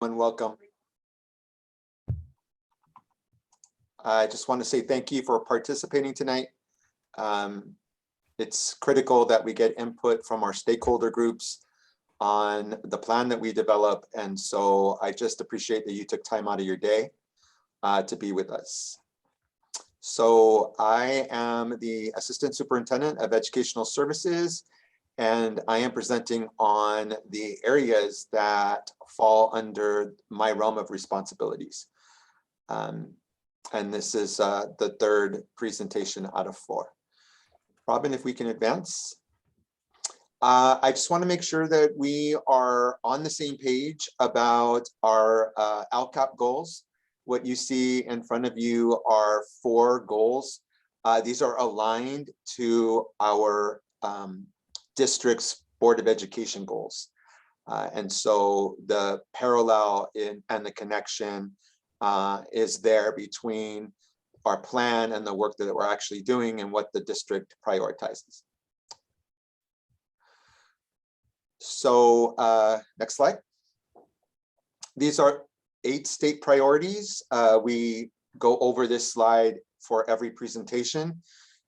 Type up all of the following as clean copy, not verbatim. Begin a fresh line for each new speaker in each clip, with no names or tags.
And welcome. I just want to say thank you for participating tonight. It's critical that we get input from our stakeholder groups on the plan that we develop. And so I just appreciate that you took time out of your day to be with us. So I am the Assistant Superintendent of Educational Services, and I am presenting on the areas that fall under my realm of responsibilities. And this is the third presentation out of 4. Robin, if we can advance. I just want to make sure that we are on the same page about our LCAP goals. What you see in front of you are 4 goals. These are aligned to our district's Board of Education goals. And so the parallel and the connection is there between our plan and the work that we're actually doing and what the district prioritizes. So next slide. These are 8 state priorities. We go over this slide for every presentation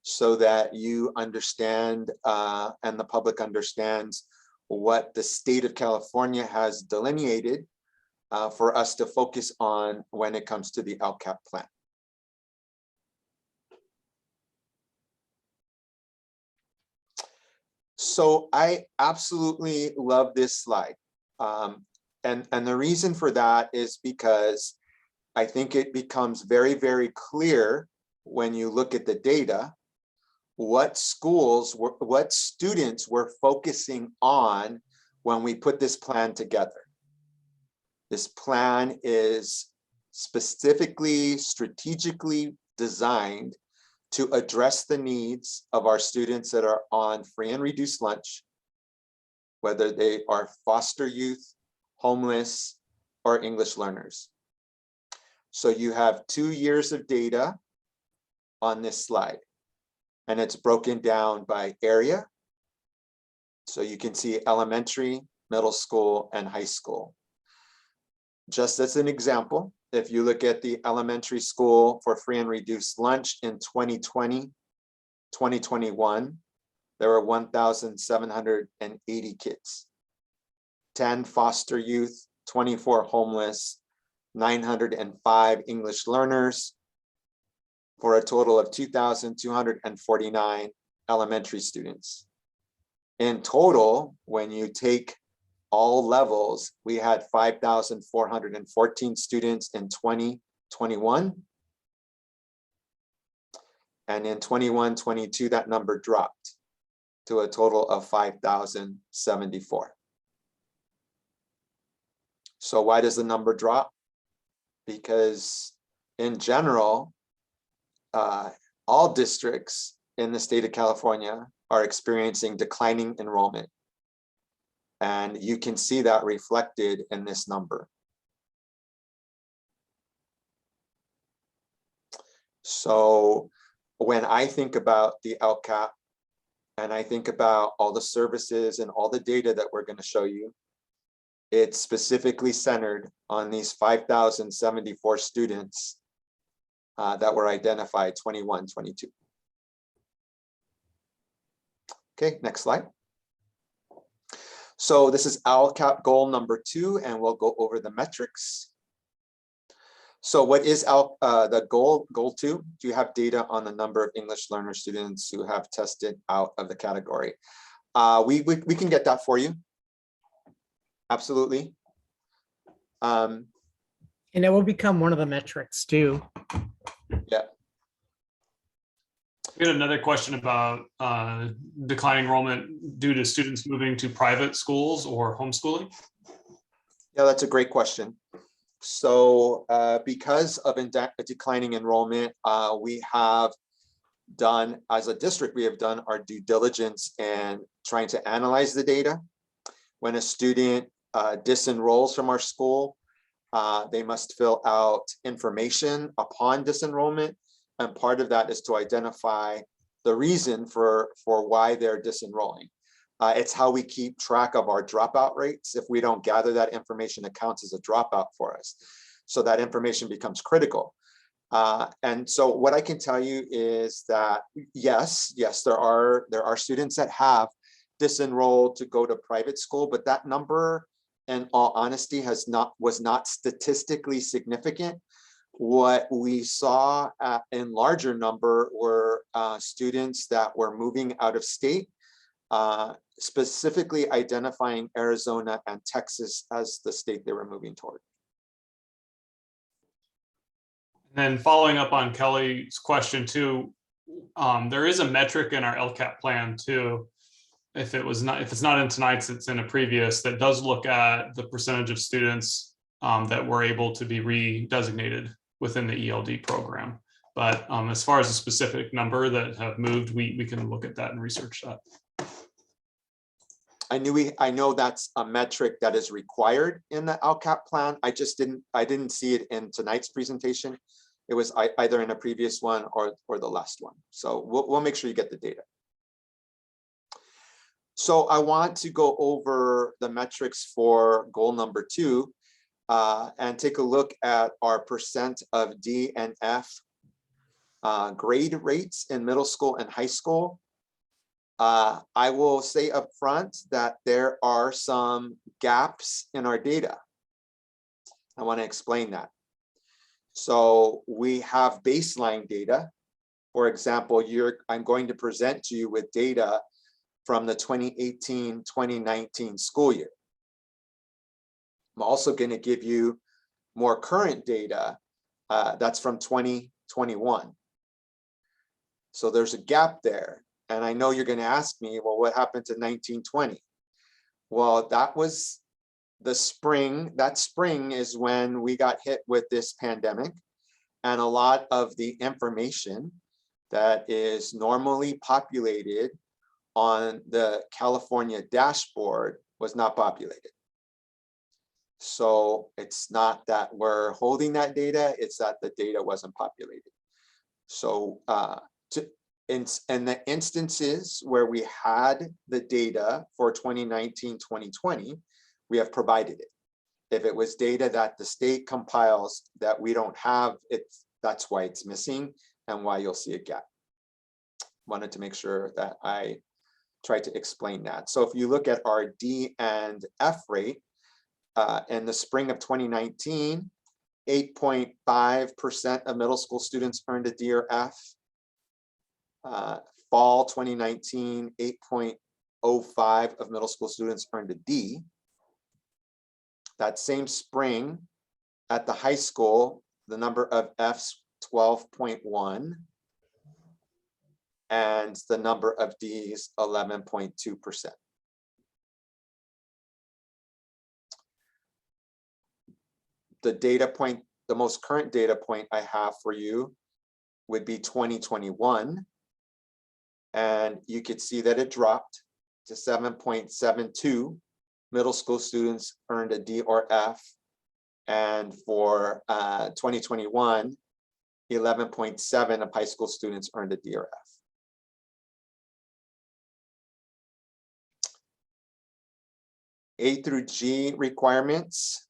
so that you understand and the public understands what the state of California has delineated for us to focus on when it comes to the LCAP plan. So I absolutely love this slide. And the reason for that is because I think it becomes very, very clear when you look at the data, what students were focusing on when we put this plan together. This plan is specifically, strategically designed to address the needs of our students that are on free and reduced lunch, whether they are foster youth, homeless, or English learners. So you have 2 years of data on this slide, and it's broken down by area. So you can see elementary, middle school, and high school. Just as an example, if you look at the elementary school for free and reduced lunch in 2020, 2021, there were 1,780 kids, 10 foster youth, 24 homeless, 905 English learners, for a total of 2,249 elementary students. In total, when you take all levels, we had 5,414 students in 2021. And in 21-22, that number dropped to a total of 5,074. So why does the number drop? Because in general, all districts in the state of California are experiencing declining enrollment. And you can see that reflected in this number. So when I think about the LCAP, and I think about all the services and all the data that we're going to show you, it's specifically centered on these 5,074 students that were identified 21-22. Okay, next slide. So this is LCAP goal number 2, and we'll go over the metrics. So what is the goal 2? Do you have data on the number of English learner students who have tested out of the category? We can get that for you. Absolutely.
And it will become one of the metrics too.
Yeah.
We had another question about declining enrollment due to students moving to private schools or homeschooling.
Yeah, that's a great question. So because of declining enrollment, we have done, as a district, we have done our due diligence in trying to analyze the data. When a student disenrolls from our school, they must fill out information upon disenrollment. And part of that is to identify the reason for why they're disenrolling. It's how we keep track of our dropout rates. If we don't gather that information, it counts as a dropout for us. So that information becomes critical. And so what I can tell you is that, yes, there are students that have disenrolled to go to private school, but that number, in all honesty, was not statistically significant. What we saw in larger number were students that were moving out of state, specifically identifying Arizona and Texas as the state they were moving toward.
And then following up on Kelly's question too, there is a metric in our LCAP plan too. If it's not in tonight's, it's in a previous, that does look at the percentage of students that were able to be redesignated within the ELD program. But as far as a specific number that have moved, we can look at that and research that.
I know that's a metric that is required in the LCAP plan. I didn't see it in tonight's presentation. It was either in a previous one or the last one. So we'll make sure you get the data. So I want to go over the metrics for goal number 2 and take a look at our percent of D and F grade rates in middle school and high school. I will say up front that there are some gaps in our data. I want to explain that. So we have baseline data. For example, I'm going to present to you with data from the 2018-2019 school year. I'm also going to give you more current data that's from 2021. So there's a gap there. And I know you're going to ask me, well, what happened to 1920? Well, that was the spring. That spring is when we got hit with this pandemic. And a lot of the information that is normally populated on the California dashboard was not populated. So it's not that we're holding that data, it's that the data wasn't populated. So in the instances where we had the data for 2019-2020, we have provided it. If it was data that the state compiles that we don't have, that's why it's missing and why you'll see a gap. Wanted to make sure that I tried to explain that. So if you look at our D and F rate, in the spring of 2019, 8.5% of middle school students earned a D or F. Fall 2019, 8.05% of middle school students earned a D. That same spring at the high school, the number of Fs 12.1 and the number of Ds 11.2%. The data point, the most current data point I have for you would be 2021. And you could see that it dropped to 7.72. Middle school students earned a D or F. And for 2021, 11.7 of high school students earned a D or F. A through G requirements,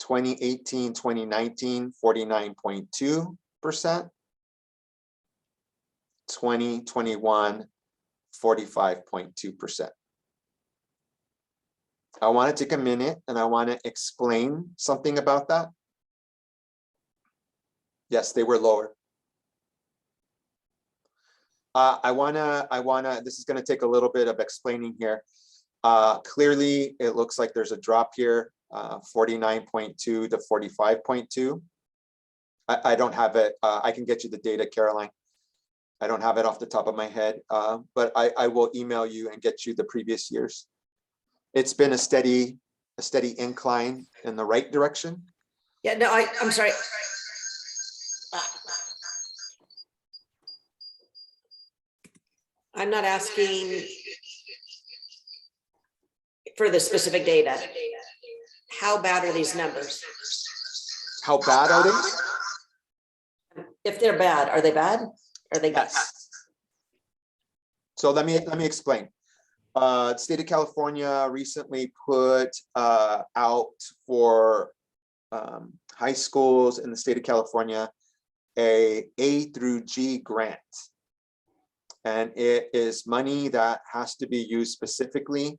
2018-2019, 49.2%. 2021, 45.2%. I want to take a minute and I want to explain something about that. Yes, they were lower. This is going to take a little bit of explaining here. Clearly, it looks like there's a drop here, 49.2 to 45.2. I don't have it. I can get you the data, Caroline. I don't have it off the top of my head, but I will email you and get you the previous years. It's been a steady incline in the right direction.
Yeah, no, I'm sorry. I'm not asking for the specific data. How bad are these numbers?
How bad are they?
If they're bad, are they bad? Are they good?
Yes. So let me explain. State of California recently put out for high schools in the state of California A through G grant. And it is money that has to be used specifically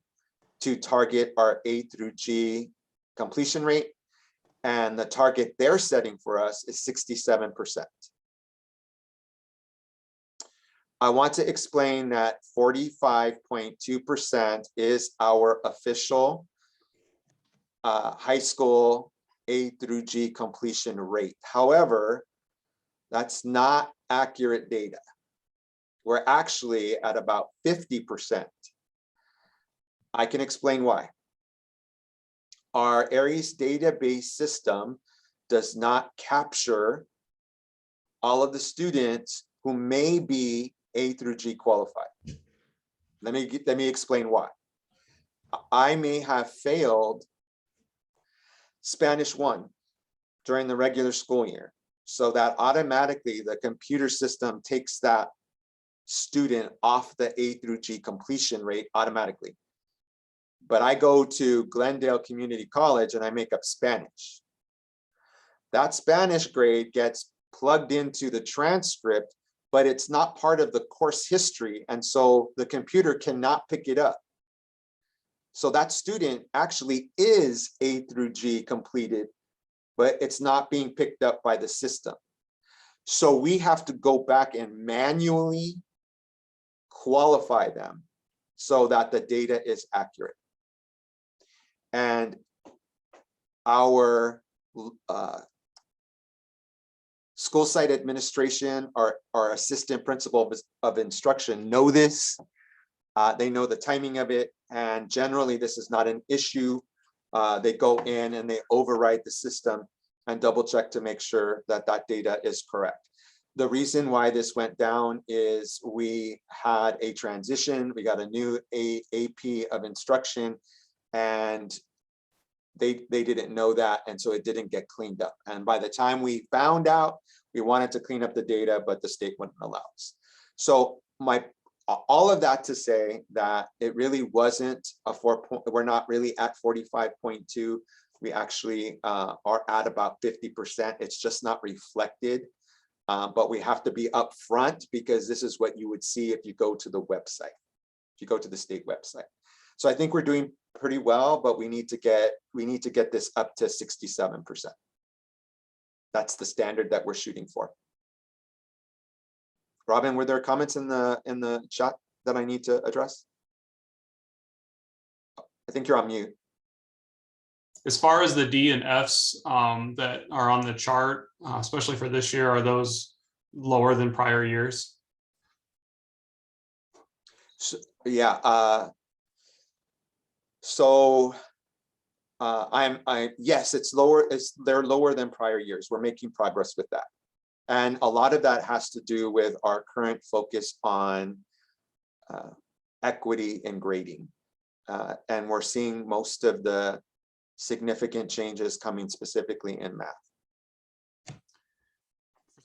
to target our A through G completion rate. And the target they're setting for us is 67%. I want to explain that 45.2% is our official high school A through G completion rate. However, that's not accurate data. We're actually at about 50%. I can explain why. Our Aries database system does not capture all of the students who may be A through G qualified. Let me explain why. I may have failed Spanish 1 during the regular school year, so that automatically the computer system takes that student off the A through G completion rate automatically. But I go to Glendale Community College and I make up Spanish. That Spanish grade gets plugged into the transcript, but it's not part of the course history. And so the computer cannot pick it up. So that student actually is A through G completed, but it's not being picked up by the system. So we have to go back and manually qualify them so that the data is accurate. And our school site administration, our assistant principal of instruction know this. They know the timing of it, and generally this is not an issue. They go in and they override the system and double check to make sure that that data is correct. The reason why this went down is we had a transition. We got a new AP of instruction, and they didn't know that, and so it didn't get cleaned up. And by the time we found out, we wanted to clean up the data, but the state wouldn't allow us. So all of that to say that it really wasn't a 4 point. We're not really at 45.2. We actually are at about 50%. It's just not reflected. But we have to be upfront because this is what you would see if you go to the website, if you go to the state website. So I think we're doing pretty well, but we need to get this up to 67%. That's the standard that we're shooting for. Robin, were there comments in the chat that I need to address? I think you're on mute.
As far as the D and Fs that are on the chart, especially for this year, are those lower than prior years?
So, yeah. Yes, it's lower. They're lower than prior years. We're making progress with that. And a lot of that has to do with our current focus on equity and grading. And we're seeing most of the significant changes coming specifically in math.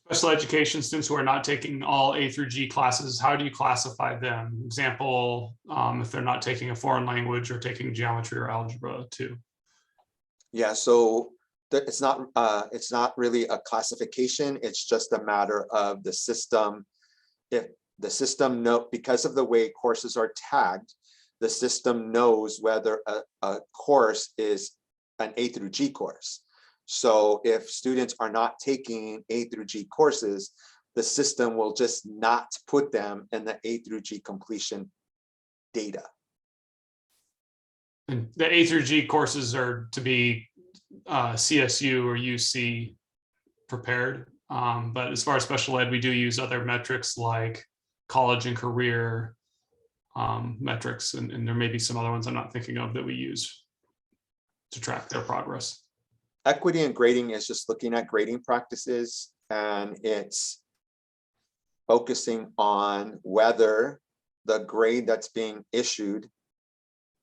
For special education students who are not taking all A through G classes, how do you classify them? Example, if they're not taking a foreign language or taking geometry or algebra too.
Yeah, so it's not really a classification. It's just a matter of the system. If the system because of the way courses are tagged, the system knows whether a course is an A through G course. So if students are not taking A through G courses, the system will just not put them in the A through G completion data.
And the A through G courses are to be CSU or UC prepared. But as far as special ed, we do use other metrics like college and career metrics, and there may be some other ones I'm not thinking of that we use to track their progress.
Equity and grading is just looking at grading practices, and it's focusing on whether the grade that's being issued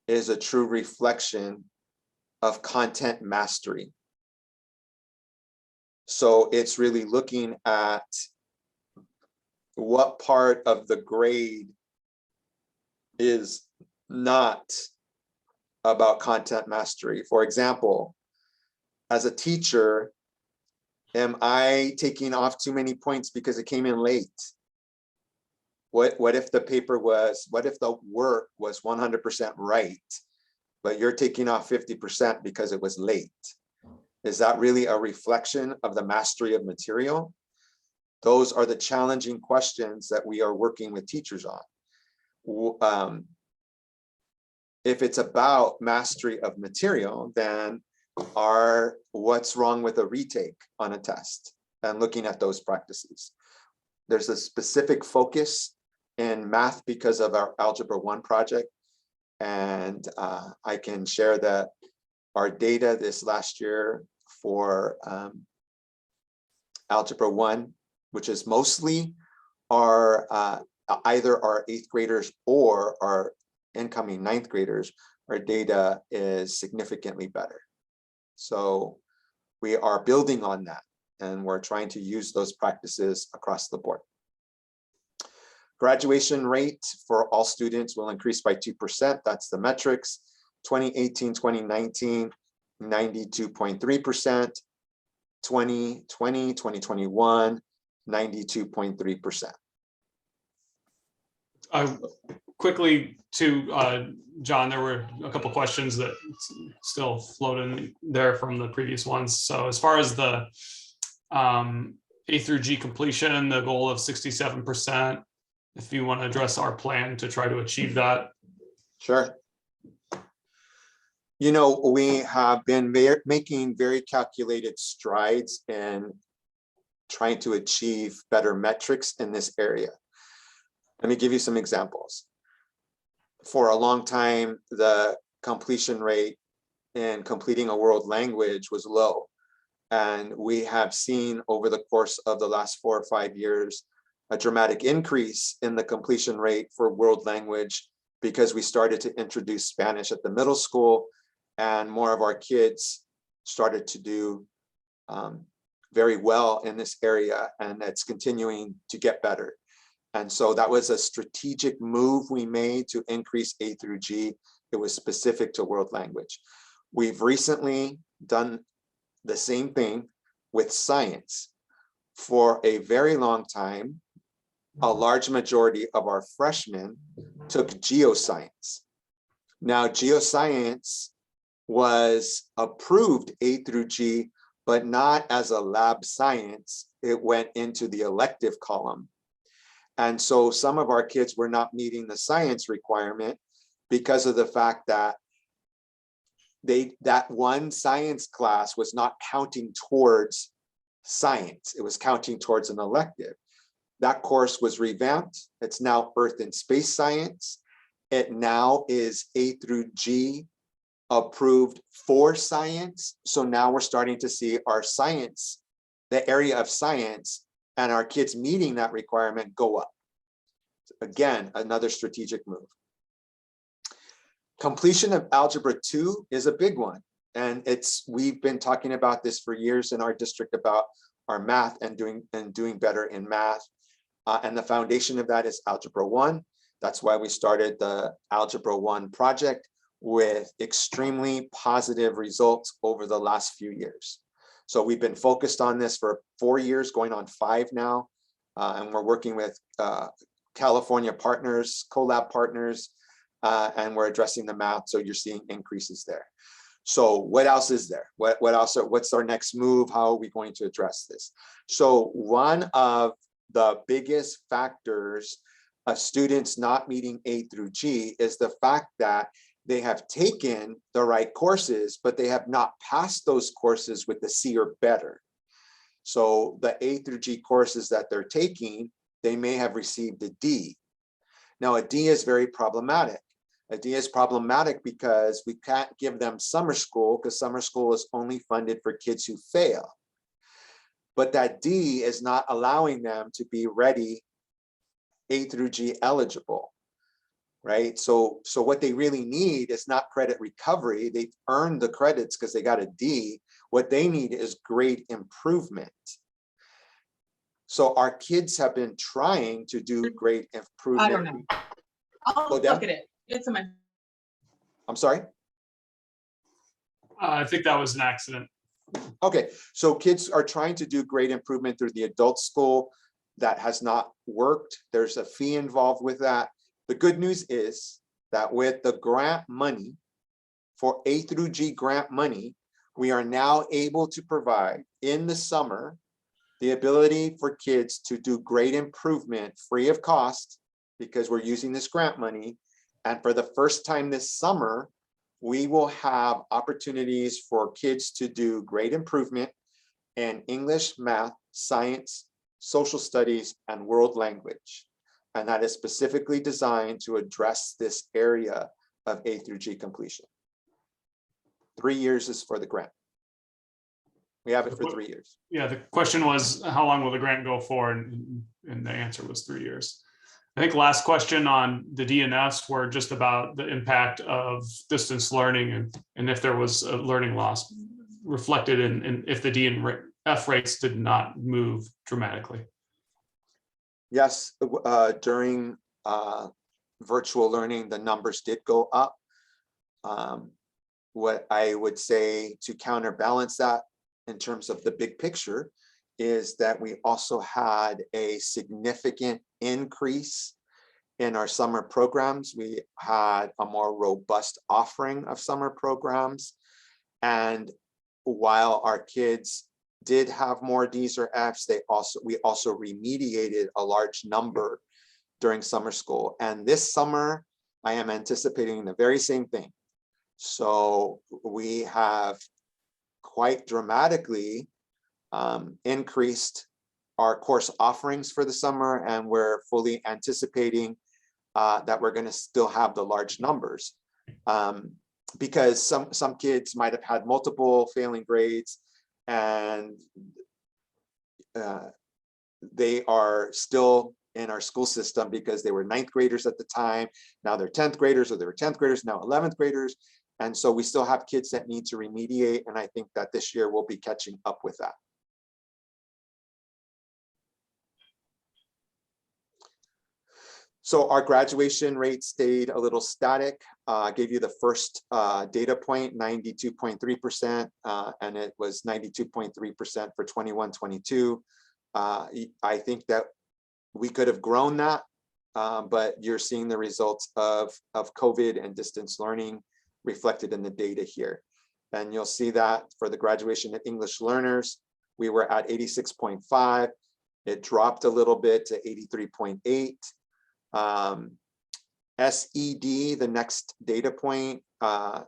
is a true reflection of content mastery. So it's really looking at what part of the grade is not about content mastery. For example, as a teacher, am I taking off too many points because it came in late? What if the paper was, what if the work was 100% right, but you're taking off 50% because it was late? Is that really a reflection of the mastery of material? Those are the challenging questions that we are working with teachers on. If it's about mastery of material, then what's wrong with a retake on a test and looking at those practices? There's a specific focus in math because of our Algebra 1 project. And I can share that our data this last year for Algebra 1, which is mostly our either our 8th graders or our incoming 9th graders, our data is significantly better. So we are building on that, and we're trying to use those practices across the board. Graduation rate for all students will increase by 2%. That's the metrics. 2018, 2019, 92.3%. 2020, 2021, 92.3%.
Quickly to John, there were a couple questions that still float in there from the previous ones. So as far as the A through G completion, the goal of 67%, if you want to address our plan to try to achieve that.
Sure. You know, we have been making very calculated strides in trying to achieve better metrics in this area. Let me give you some examples. For a long time, the completion rate in completing a world language was low. And we have seen over the course of the last 4 or 5 years, a dramatic increase in the completion rate for world language because we started to introduce Spanish at the middle school, and more of our kids started to do very well in this area, and it's continuing to get better. And so that was a strategic move we made to increase A through G. It was specific to world language. We've recently done the same thing with science. For a very long time, a large majority of our freshmen took geoscience. Now, geoscience was approved A through G, but not as a lab science. It went into the elective column. And so some of our kids were not meeting the science requirement because of the fact that that one science class was not counting towards science. It was counting towards an elective. That course was revamped. It's now Earth and Space Science. It now is A through G approved for science. So now we're starting to see our science, the area of science, and our kids meeting that requirement go up. Again, another strategic move. Completion of Algebra 2 is a big one. And we've been talking about this for years in our district about our math and doing better in math. And the foundation of that is Algebra 1. That's why we started the Algebra 1 project with extremely positive results over the last few years. So we've been focused on this for 4 years, going on 5 now. And we're working with California partners, collab partners, and we're addressing the math. So you're seeing increases there. So what else is there? What's our next move? How are we going to address this? So one of the biggest factors of students not meeting A through G is the fact that they have taken the right courses, but they have not passed those courses with the C or better. So the A through G courses that they're taking, they may have received a D. Now a D is very problematic. A D is problematic because we can't give them summer school because summer school is only funded for kids who fail. But that D is not allowing them to be ready A through G eligible, right? So what they really need is not credit recovery. They've earned the credits because they got a D. What they need is grade improvement. So our kids have been trying to do grade improvement.
I don't know. I'll look at it. It's in my
I'm sorry.
I think that was an accident.
Okay, so kids are trying to do grade improvement through the adult school. That has not worked. There's a fee involved with that. The good news is that with the grant money, for A through G grant money, we are now able to provide in the summer the ability for kids to do grade improvement free of cost because we're using this grant money. And for the first time this summer, we will have opportunities for kids to do grade improvement in English, math, science, social studies, and world language. And that is specifically designed to address this area of A through G completion. 3 years is for the grant. We have it for 3 years.
Yeah, the question was, how long will the grant go for? And the answer was 3 years. I think last question on the DNFs were just about the impact of distance learning and if there was a learning loss reflected in if the DNF rates did not move dramatically.
Yes, during virtual learning, the numbers did go up. What I would say to counterbalance that in terms of the big picture is that we also had a significant increase in our summer programs. We had a more robust offering of summer programs. And while our kids did have more D's or F's, we also remediated a large number during summer school. And this summer, I am anticipating the very same thing. So we have quite dramatically increased our course offerings for the summer, and we're fully anticipating that we're going to still have the large numbers because some kids might have had multiple failing grades and they are still in our school system because they were 9th graders at the time. Now they're 10th graders, or they were 10th graders, now 11th graders. And so we still have kids that need to remediate. And I think that this year we'll be catching up with that. So our graduation rate stayed a little static. I gave you the first data point, 92.3%, and it was 92.3% for 21-22. I think that we could have grown that, but you're seeing the results of COVID and distance learning reflected in the data here. And you'll see that for the graduation of English learners, we were at 86.5. It dropped a little bit to 83.8. SED, the next data point,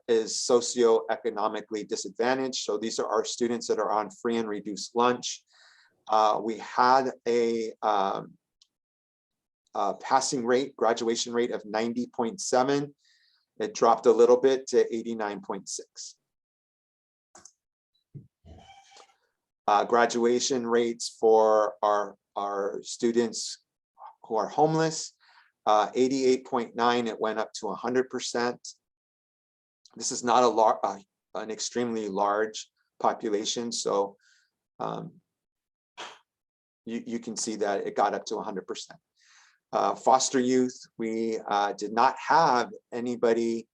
is socioeconomically disadvantaged. So these are our students that are on free and reduced lunch. We had a passing rate, graduation rate of 90.7. It dropped a little bit to 89.6. Graduation rates for our students who are homeless, 88.9, it went up to 100%. This is not an extremely large population, so you can see that it got up to 100%. Foster youth, we did not have anybody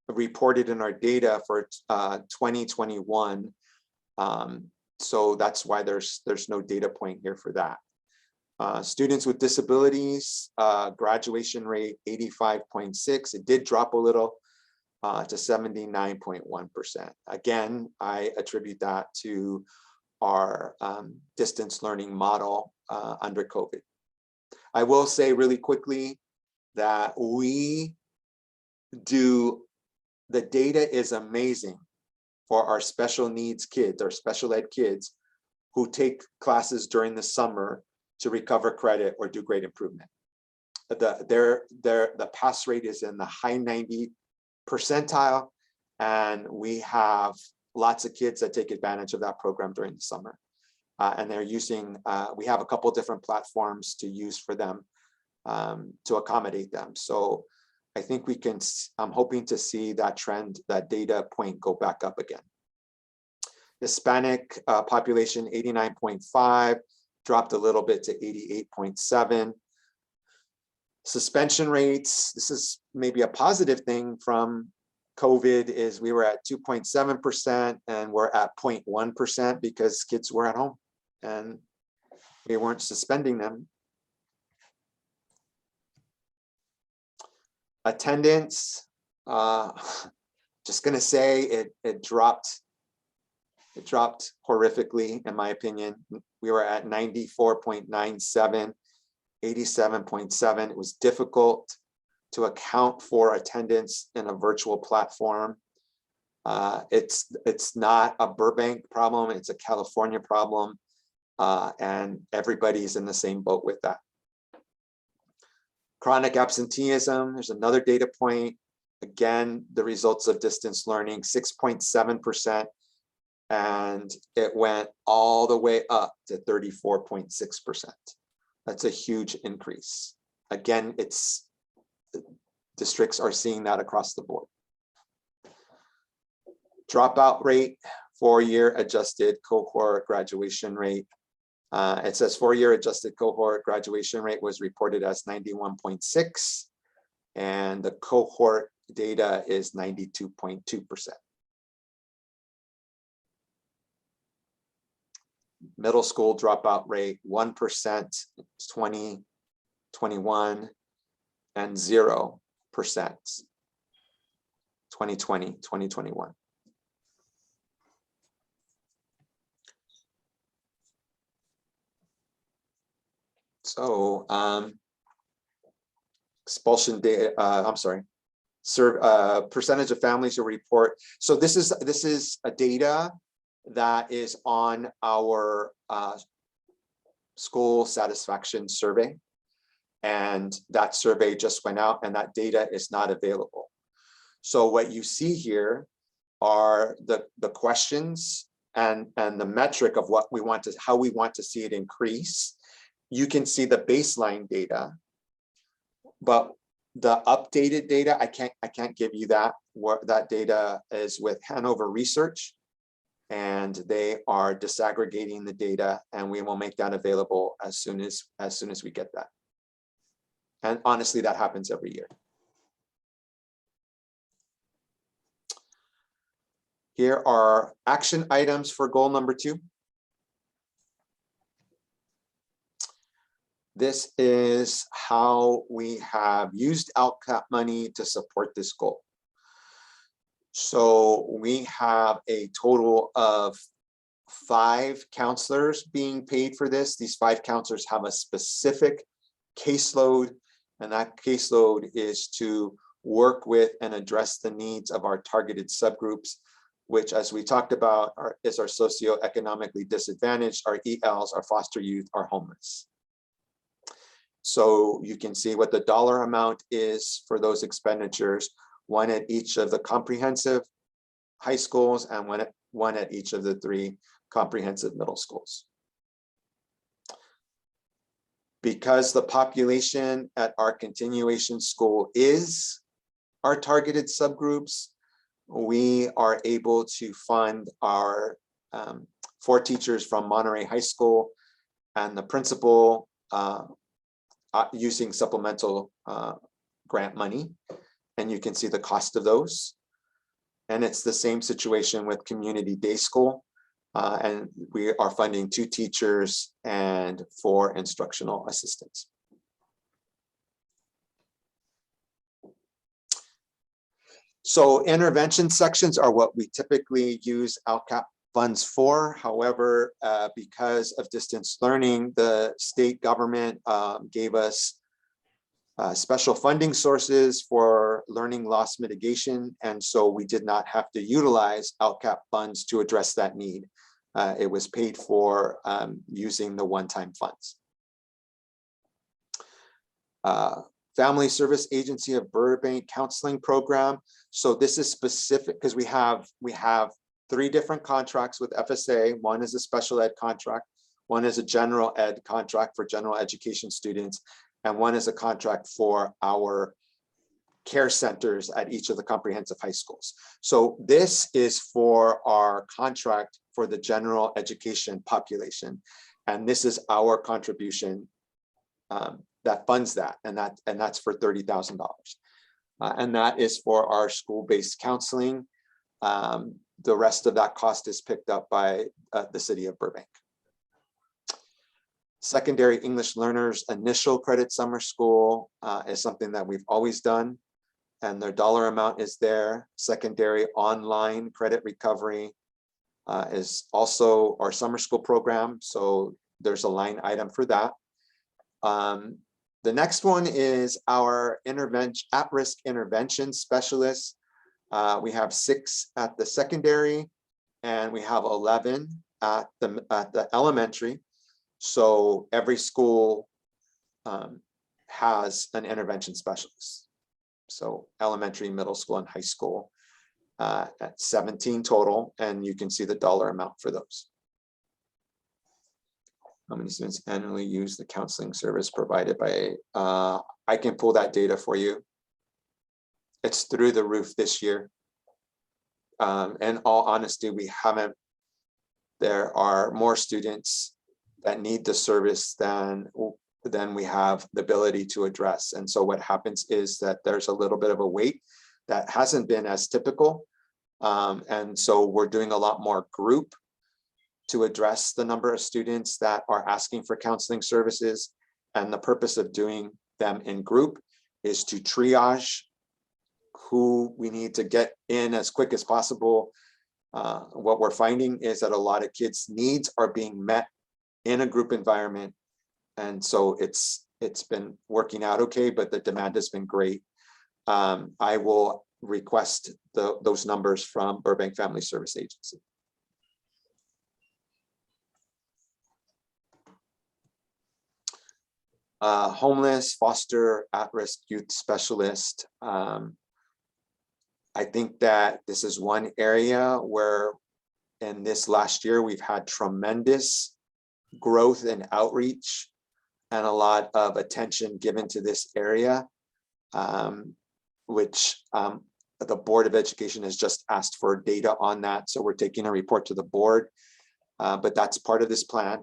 reported in our data for 2021. So that's why there's no data point here for that. Students with disabilities, graduation rate 85.6. It did drop a little to 79.1%. Again, I attribute that to our distance learning model under COVID. I will say really quickly that the data is amazing for our special needs kids, our special ed kids who take classes during the summer to recover credit or do grade improvement. The pass rate is in the high 90 percentile, and we have lots of kids that take advantage of that program during the summer. And they're using, we have a couple different platforms to use for them to accommodate them. So I think we can, I'm hoping to see that trend, that data point go back up again. Hispanic population 89.5, dropped a little bit to 88.7. Suspension rates, this is maybe a positive thing from COVID is we were at 2.7% and we're at 0.1% because kids were at home and we weren't suspending them. Attendance, just gonna say it dropped horrifically, in my opinion. We were at 94.97, 87.7. It was difficult to account for attendance in a virtual platform. It's not a Burbank problem, it's a California problem, and everybody's in the same boat with that. Chronic absenteeism, there's another data point. Again, the results of distance learning, 6.7%, and it went all the way up to 34.6%. That's a huge increase. Again, districts are seeing that across the board. Dropout rate, 4-year adjusted cohort graduation rate. It says 4-year adjusted cohort graduation rate was reported as 91.6, and the cohort data is 92.2%. Middle school dropout rate, 1%, 2021, and 0%, 2020, 2021. So expulsion data, I'm sorry, percentage of families who report. So this is a data that is on our school satisfaction survey. And that survey just went out and that data is not available. So what you see here are the questions and the metric of what we want to, how we want to see it increase. You can see the baseline data, but the updated data, I can't give you that. That data is with Hanover Research, and they are disaggregating the data, and we will make that available as soon as we get that. And honestly, that happens every year. Here are action items for goal number 2. This is how we have used LCAP money to support this goal. So we have a total of 5 counselors being paid for this. These 5 counselors have a specific caseload, and that caseload is to work with and address the needs of our targeted subgroups, which, as we talked about, is our socioeconomically disadvantaged, our ELs, our foster youth, our homeless. So you can see what the dollar amount is for those expenditures, one at each of the comprehensive high schools and one at each of the 3 comprehensive middle schools. Because the population at our continuation school is our targeted subgroups, we are able to fund our 4 teachers from Monterey High School and the principal using supplemental grant money. And you can see the cost of those. And it's the same situation with Community Day School. And we are funding 2 teachers and 4 instructional assistants. So intervention sections are what we typically use LCAP funds for. However, because of distance learning, the state government gave us special funding sources for learning loss mitigation. And so we did not have to utilize LCAP funds to address that need. It was paid for using the one-time funds. Family Service Agency of Burbank Counseling Program. So this is specific because we have 3 different contracts with FSA. One is a special ed contract, one is a general ed contract for general education students, and one is a contract for our care centers at each of the comprehensive high schools. So this is for our contract for the general education population. And this is our contribution that funds that, and that's for $30,000. and that is for our school-based counseling. The rest of that cost is picked up by the city of Burbank. Secondary English learners initial credit summer school is something that we've always done, and their dollar amount is there. Secondary online credit recovery is also our summer school program, so there's a line item for that. The next one is our at-risk intervention specialists. We have 6 at the secondary, and we have 11 at the elementary. So every school has an intervention specialist. So elementary, middle school, and high school at 17 total, and you can see the dollar amount for those. How many students annually use the counseling service provided by, I can pull that data for you. It's through the roof this year. In all honesty, we haven't, there are more students that need the service than we have the ability to address. And so what happens is that there's a little bit of a wait that hasn't been as typical. And so we're doing a lot more group to address the number of students that are asking for counseling services. And the purpose of doing them in group is to triage who we need to get in as quick as possible. What we're finding is that a lot of kids' needs are being met in a group environment. And so it's been working out okay, but the demand has been great. I will request those numbers from Burbank Family Service Agency. Homeless, foster, at-risk youth specialist. I think that this is one area where in this last year, we've had tremendous growth and outreach and a lot of attention given to this area, which the Board of Education has just asked for data on that. So we're taking a report to the board, but that's part of this plan.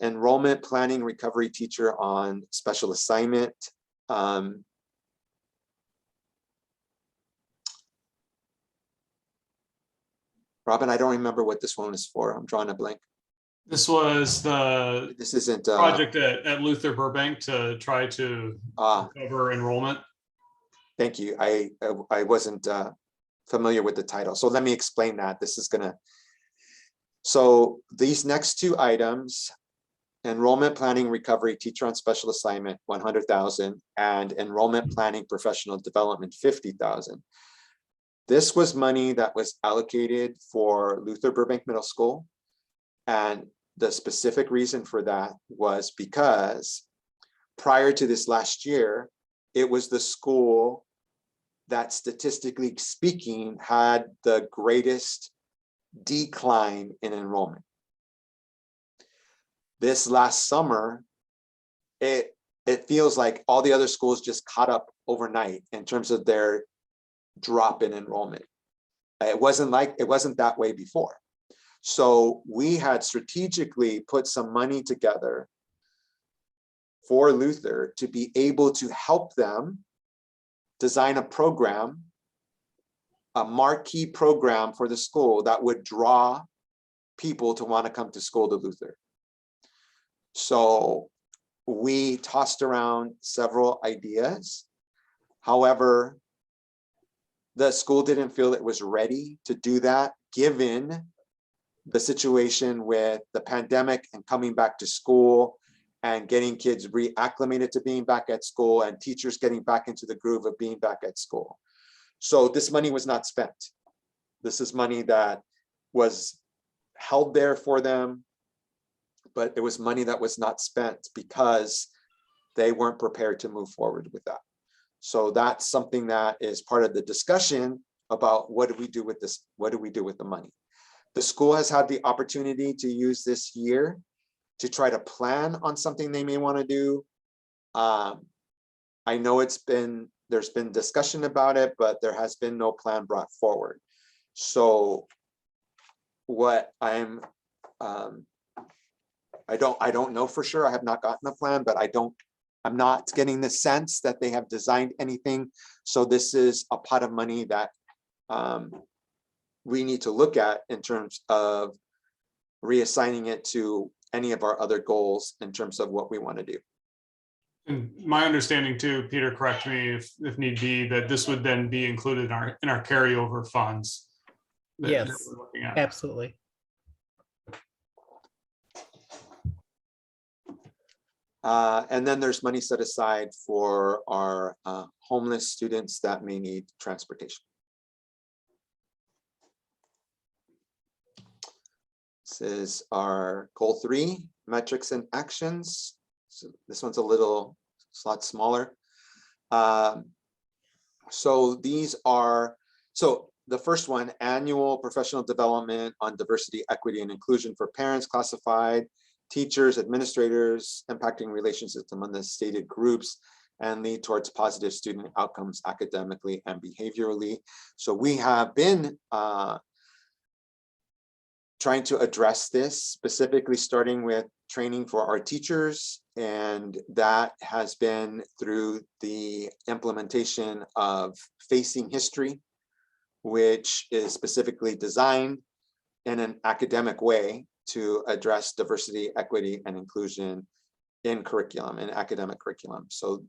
Enrollment planning recovery teacher on special assignment. Robin, I don't remember what this one is for. I'm drawing a blank.
This was the
This isn't
project at Luther Burbank to try to cover enrollment.
Thank you. I wasn't familiar with the title. So let me explain that. This is gonna. So these next 2 items, enrollment planning recovery teacher on special assignment, 100,000, and enrollment planning professional development, 50,000. This was money that was allocated for Luther Burbank Middle School. And the specific reason for that was because prior to this last year, it was the school that statistically speaking had the greatest decline in enrollment. This last summer, it feels like all the other schools just caught up overnight in terms of their drop in enrollment. It wasn't that way before. So we had strategically put some money together for Luther to be able to help them design a program, a marquee program for the school that would draw people to want to come to school to Luther. So we tossed around several ideas. However, the school didn't feel it was ready to do that, given the situation with the pandemic and coming back to school and getting kids reacclimated to being back at school and teachers getting back into the groove of being back at school. So this money was not spent. This is money that was held there for them, but it was money that was not spent because they weren't prepared to move forward with that. So that's something that is part of the discussion about what do we do with this? What do we do with the money? The school has had the opportunity to use this year to try to plan on something they may want to do. I know there's been discussion about it, but there has been no plan brought forward. So what I don't know for sure. I have not gotten a plan, but I don't I'm not getting the sense that they have designed anything. So this is a pot of money that we need to look at in terms of reassigning it to any of our other goals in terms of what we want to do.
And my understanding too, Peter, correct me if need be, that this would then be included in our carryover funds. that
Yes.
we're looking at.
Absolutely.
And then there's money set aside for our homeless students that may need transportation. This is our goal 3, metrics and actions. So this one's a lot smaller. So these are, so the first one, annual professional development on diversity, equity, and inclusion for parents, classified, teachers, administrators, impacting relationships among the stated groups, and lead towards positive student outcomes academically and behaviorally. So we have been trying to address this, specifically starting with training for our teachers, and that has been through the implementation of Facing History, which is specifically designed in an academic way to address diversity, equity, and inclusion in curriculum, in academic curriculum. So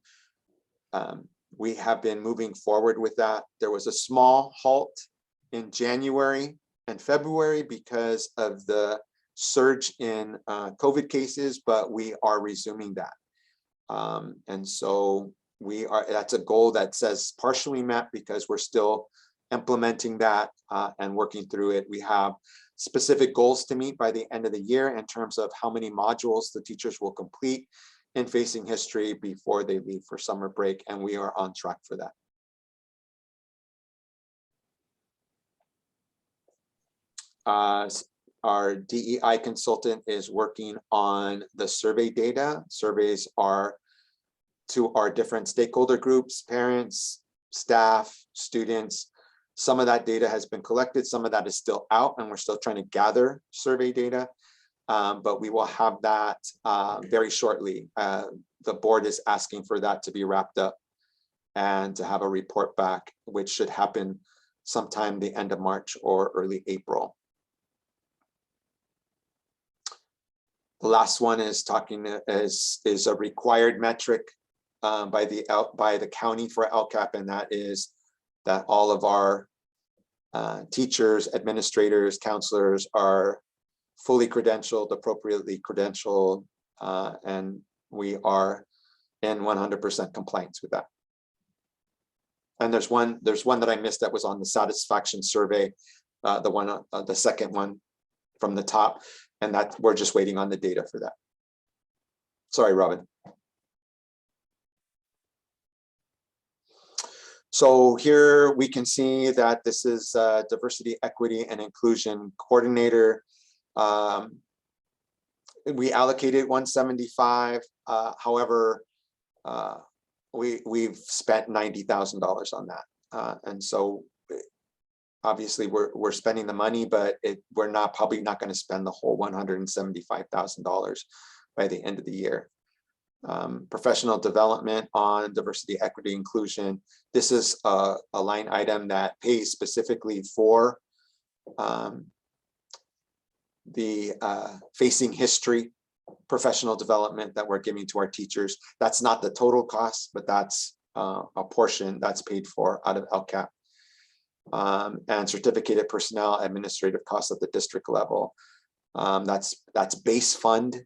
we have been moving forward with that. There was a small halt in January and February because of the surge in COVID cases, but we are resuming that. And so that's a goal that says partially met because we're still implementing that and working through it. We have specific goals to meet by the end of the year in terms of how many modules the teachers will complete in Facing History before they leave for summer break, and we are on track for that. Our DEI consultant is working on the survey data. Surveys are to our different stakeholder groups, parents, staff, students. Some of that data has been collected, some of that is still out, and we're still trying to gather survey data, but we will have that very shortly. The board is asking for that to be wrapped up and to have a report back, which should happen sometime the end of March or early April. The last one is is a required metric by the county for LCAP, and that is that all of our teachers, administrators, counselors are fully credentialed, appropriately credentialed, and we are in 100% compliance with that. And there's one that I missed that was on the satisfaction survey, the second one from the top, and that we're just waiting on the data for that. Sorry, Robin. So here we can see that this is diversity, equity, and inclusion coordinator. We allocated 175. However, we've spent $90,000 on that, and so obviously we're spending the money, but we're probably not going to spend the whole $175,000 by the end of the year. Professional development on diversity, equity, inclusion. This is a line item that pays specifically for the Facing History professional development that we're giving to our teachers. That's not the total cost, but that's a portion that's paid for out of LCAP. And certificated personnel administrative costs at the district level. That's base fund.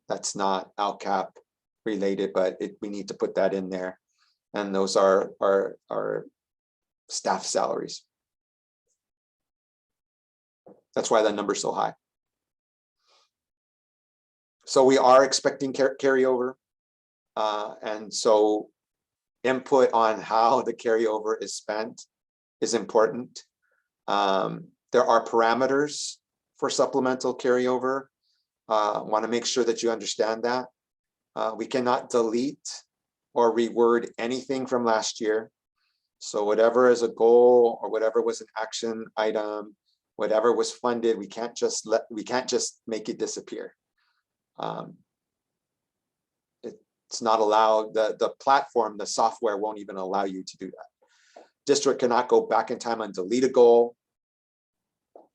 That's not LCAP related, but we need to put that in there. And those are our staff salaries. That's why that number's so high. So we are expecting carryover. And so input on how the carryover is spent is important. There are parameters for supplemental carryover. Want to make sure that you understand that. We cannot delete or reword anything from last year. So whatever is a goal or whatever was an action item, whatever was funded, we can't just make it disappear. It's not allowed, the platform, the software won't even allow you to do that. District cannot go back in time and delete a goal.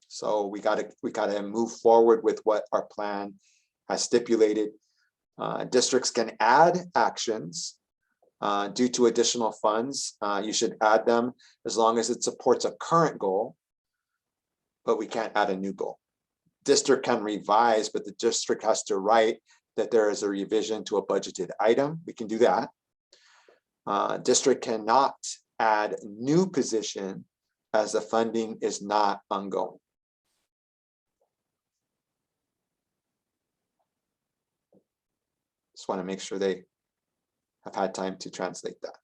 So we gotta move forward with what our plan has stipulated. Districts can add actions due to additional funds. You should add them as long as it supports a current goal, but we can't add a new goal. District can revise, but the district has to write that there is a revision to a budgeted item. We can do that. District cannot add new position as the funding is not ongoing. Just want to make sure they have had time to translate that.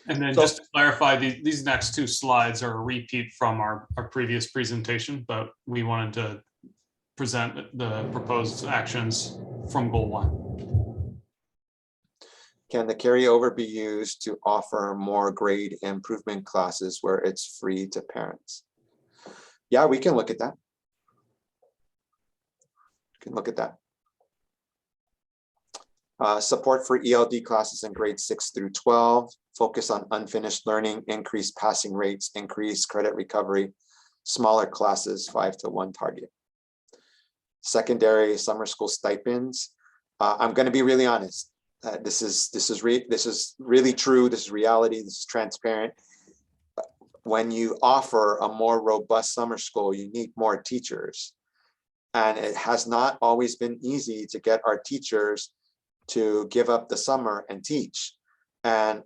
And then
So-
just to clarify, these next two slides are a repeat from our previous presentation, but we wanted to present the proposed actions from goal 1.
Can the carryover be used to offer more grade improvement classes where it's free to parents? Yeah, we can look at that. We can look at that. Support for ELD classes in grades 6 through 12, focus on unfinished learning, increase passing rates, increase credit recovery, smaller classes, 5 to 1 target. Secondary summer school stipends. I'm going to be really honest. This is really true. This is reality. This is transparent. When you offer a more robust summer school, you need more teachers. And it has not always been easy to get our teachers to give up the summer and teach. And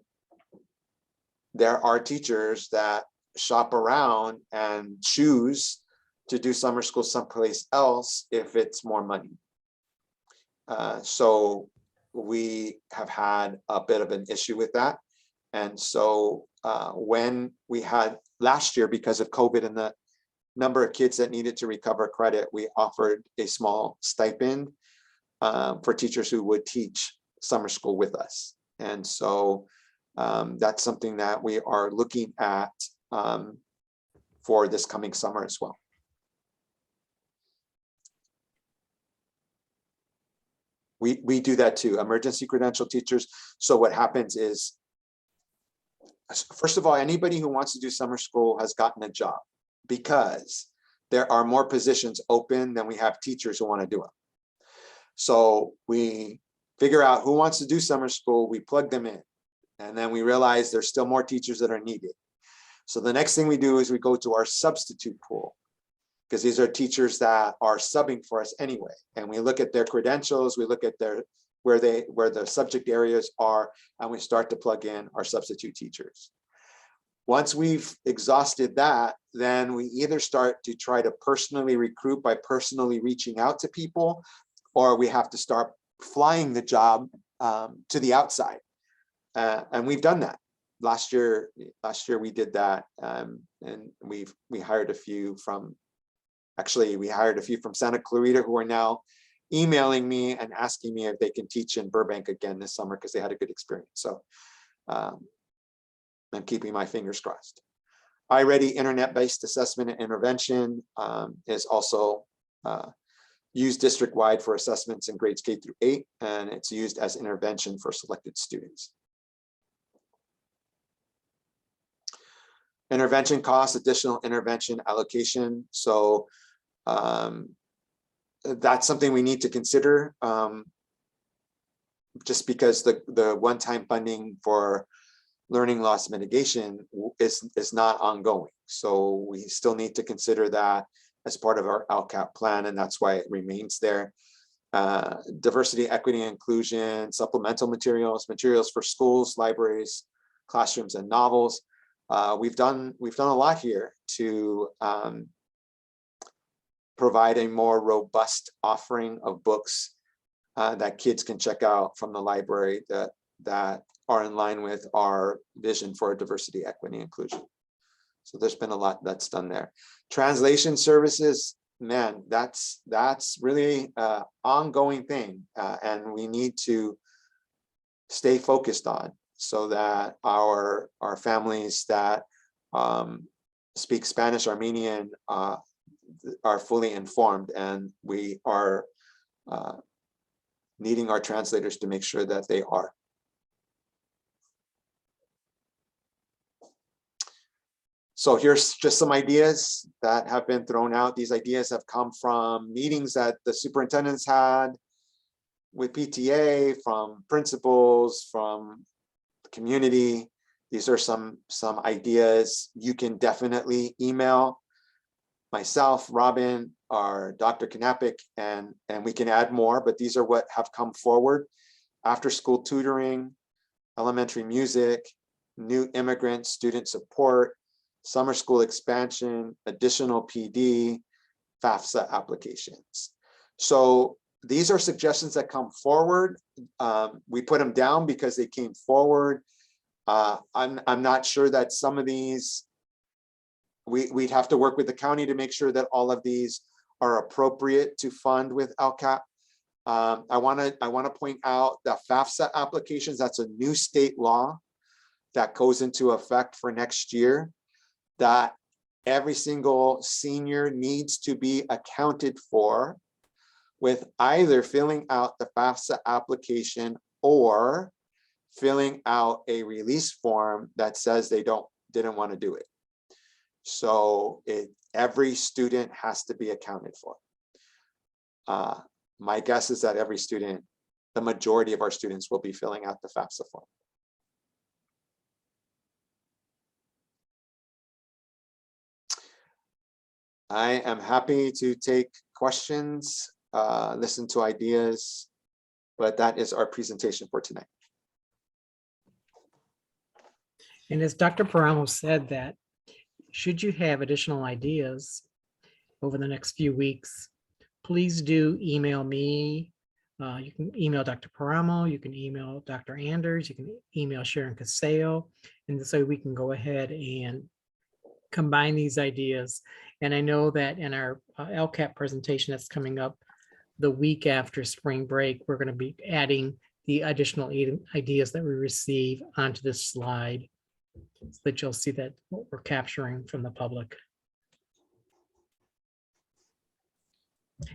there are teachers that shop around and choose to do summer school someplace else if it's more money. So we have had a bit of an issue with that. And so when we had last year, because of COVID and the number of kids that needed to recover credit, we offered a small stipend for teachers who would teach summer school with us. And so that's something that we are looking at for this coming summer as well. We do that too, emergency credential teachers. So what happens is, first of all, anybody who wants to do summer school has gotten a job because there are more positions open than we have teachers who want to do them. So we figure out who wants to do summer school, we plug them in, and then we realize there's still more teachers that are needed. So the next thing we do is we go to our substitute pool, because these are teachers that are subbing for us anyway. And we look at their credentials, we look at where the subject areas are, and we start to plug in our substitute teachers. Once we've exhausted that, then we either start to try to personally recruit by personally reaching out to people, or we have to start flying the job to the outside. And we've done that. Last year we did that, and we hired a few from, actually we hired a few from Santa Clarita who are now emailing me and asking me if they can teach in Burbank again this summer because they had a good experience. So I'm keeping my fingers crossed. iReady internet-based assessment and intervention is also used district-wide for assessments in grades K through 8, and it's used as intervention for selected students. Intervention costs, additional intervention allocation. So that's something we need to consider, just because the one-time funding for learning loss mitigation is not ongoing. So we still need to consider that as part of our LCAP plan, and that's why it remains there. Diversity, equity, inclusion, supplemental materials for schools, libraries, classrooms, and novels. We've done a lot here to provide a more robust offering of books that kids can check out from the library that are in line with our vision for diversity, equity, inclusion. So there's been a lot that's done there. Translation services, man, that's really an ongoing thing, and we need to stay focused on, so that our families that speak Spanish, Armenian are fully informed, and we are needing our translators to make sure that they are. So here's just some ideas that have been thrown out. These ideas have come from meetings that the superintendents had with PTA, from principals, from the community. These are some ideas. You can definitely email myself, Robin, or Dr. Knappich, and we can add more, but these are what have come forward. After school tutoring, elementary music, new immigrant student support, summer school expansion, additional PD, FAFSA applications. So these are suggestions that come forward. We put them down because they came forward. I'm not sure that some of these, we'd have to work with the county to make sure that all of these are appropriate to fund with LCAP. I want to point out that FAFSA applications, that's a new state law that goes into effect for next year, that every single senior needs to be accounted for with either filling out the FAFSA application or filling out a release form that says they didn't want to do it. So every student has to be accounted for. My guess is that every student, the majority of our students, will be filling out the FAFSA form. I am happy to take questions, listen to ideas, but that is our presentation for tonight.
And as Dr. Paramo said, that should you have additional ideas over the next few weeks, please do email me. You can email Dr. Paramo, you can email Dr. Anders, you can email Sharon Casale, and this way we can go ahead and combine these ideas. And I know that in our LCAP presentation that's coming up the week after spring break, we're going to be adding the additional ideas that we receive onto this slide, so that you'll see that what we're capturing from the public.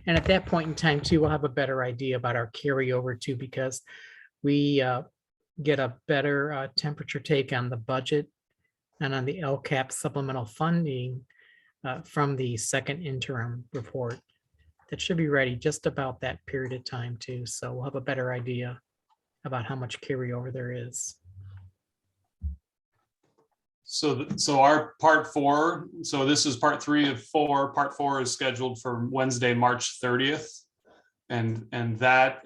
And at that point in time too, we'll have a better idea about our carryover too, because we get a better temperature take on the budget and on the LCAP supplemental funding from the second interim report. That should be ready just about that period of time too. So we'll have a better idea about how much carryover there is.
So our part 4, so this is part 3 of 4. Part 4 is scheduled for Wednesday, March 30th. And that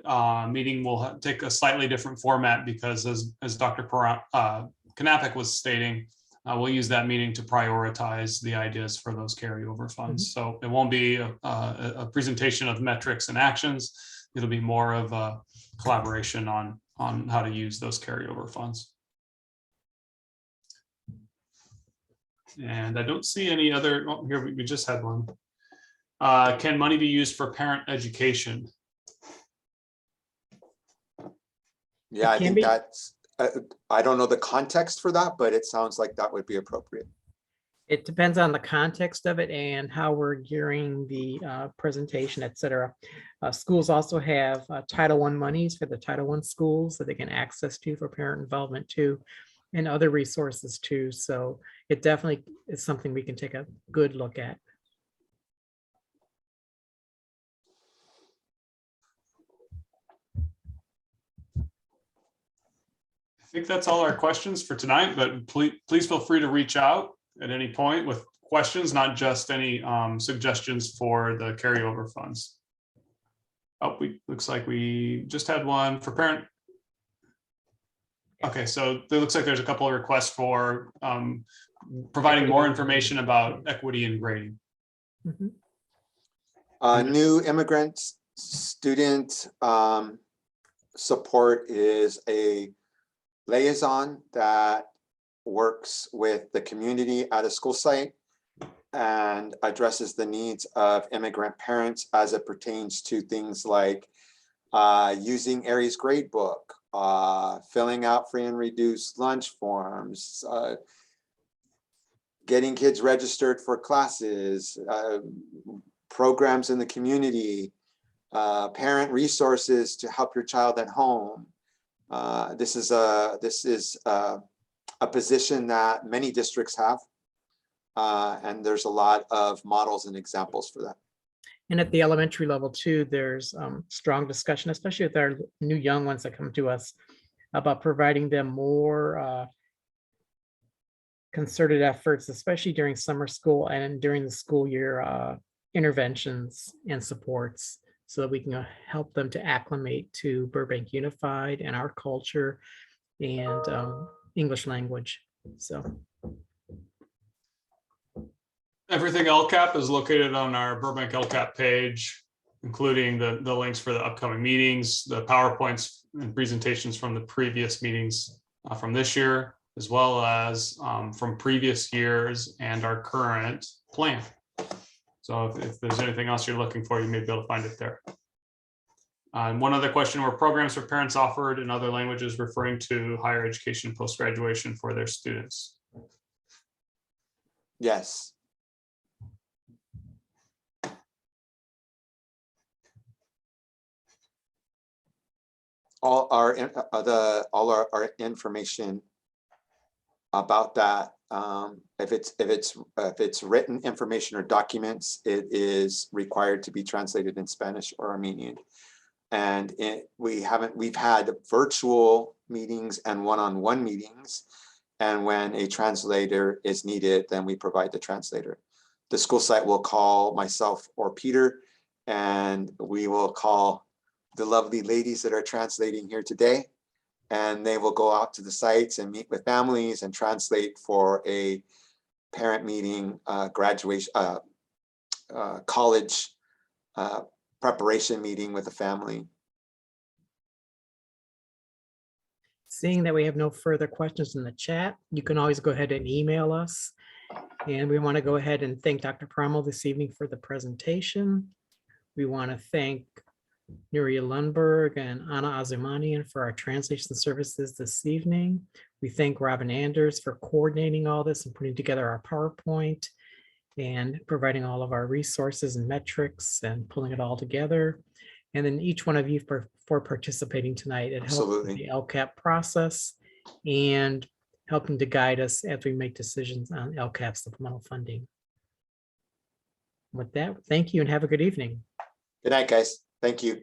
meeting will take a slightly different format because as Dr. Knappich was stating, we'll use that meeting to prioritize the ideas for those carryover funds. Mm-hmm. So it won't be a presentation of metrics and actions. It'll be more of a collaboration on how to use those carryover funds. And I don't see any other, oh, here we just had one. Can money be used for parent education?
Yeah, I think that's, I don't know the context for that, but it sounds like that would be appropriate.
It depends on the context of it and how we're gearing the presentation, et cetera. Schools also have Title I monies for the Title I schools that they can access to for parent involvement too, and other resources too. So it definitely is something we can take a good look at.
I think that's all our questions for tonight, but please feel free to reach out at any point with questions, not just any suggestions for the carryover funds. Oh, looks like we just had one for parent. Okay, so it looks like there's a couple of requests for providing more information about equity and grading.
Mm-hmm.
New immigrant student support is a liaison that works with the community at a school site and addresses the needs of immigrant parents as it pertains to things like using Aries gradebook, filling out free and reduced lunch forms, getting kids registered for classes, programs in the community, parent resources to help your child at home. This is a position that many districts have. And there's a lot of models and examples for that.
And at the elementary level too, there's strong discussion, especially with our new young ones that come to us, about providing them more concerted efforts, especially during summer school and during the school year interventions and supports, so that we can help them to acclimate to Burbank Unified and our culture and English language. So
Everything LCAP is located on our Burbank LCAP page, including the links for the upcoming meetings, the PowerPoints and presentations from the previous meetings from this year, as well as from previous years and our current plan. So if there's anything else you're looking for, you may be able to find it there. And one other question: were programs for parents offered in other languages, referring to higher education post-graduation for their students?
Yes. All our information about that, if it's written information or documents, it is required to be translated in Spanish or Armenian. And we've had virtual meetings and one-on-one meetings, and when a translator is needed, then we provide the translator. The school site will call myself or Peter, and we will call the lovely ladies that are translating here today, and they will go out to the sites and meet with families and translate for a parent meeting, graduation, college preparation meeting with a family.
seeing that we have no further questions in the chat, you can always go ahead and email us. And we want to go ahead and thank Dr. Prommel this evening for the presentation. We want to thank Nuria Lundberg and Anna Azumanian for our translation services this evening. We thank Robin Anders for coordinating all this and putting together our PowerPoint and providing all of our resources and metrics and pulling it all together. And then each one of you for participating tonight. It helps with the LCAP process and helping to guide us as we make decisions on LCAP supplemental funding. With that, thank you and have a good evening.
Good night, guys. Thank you.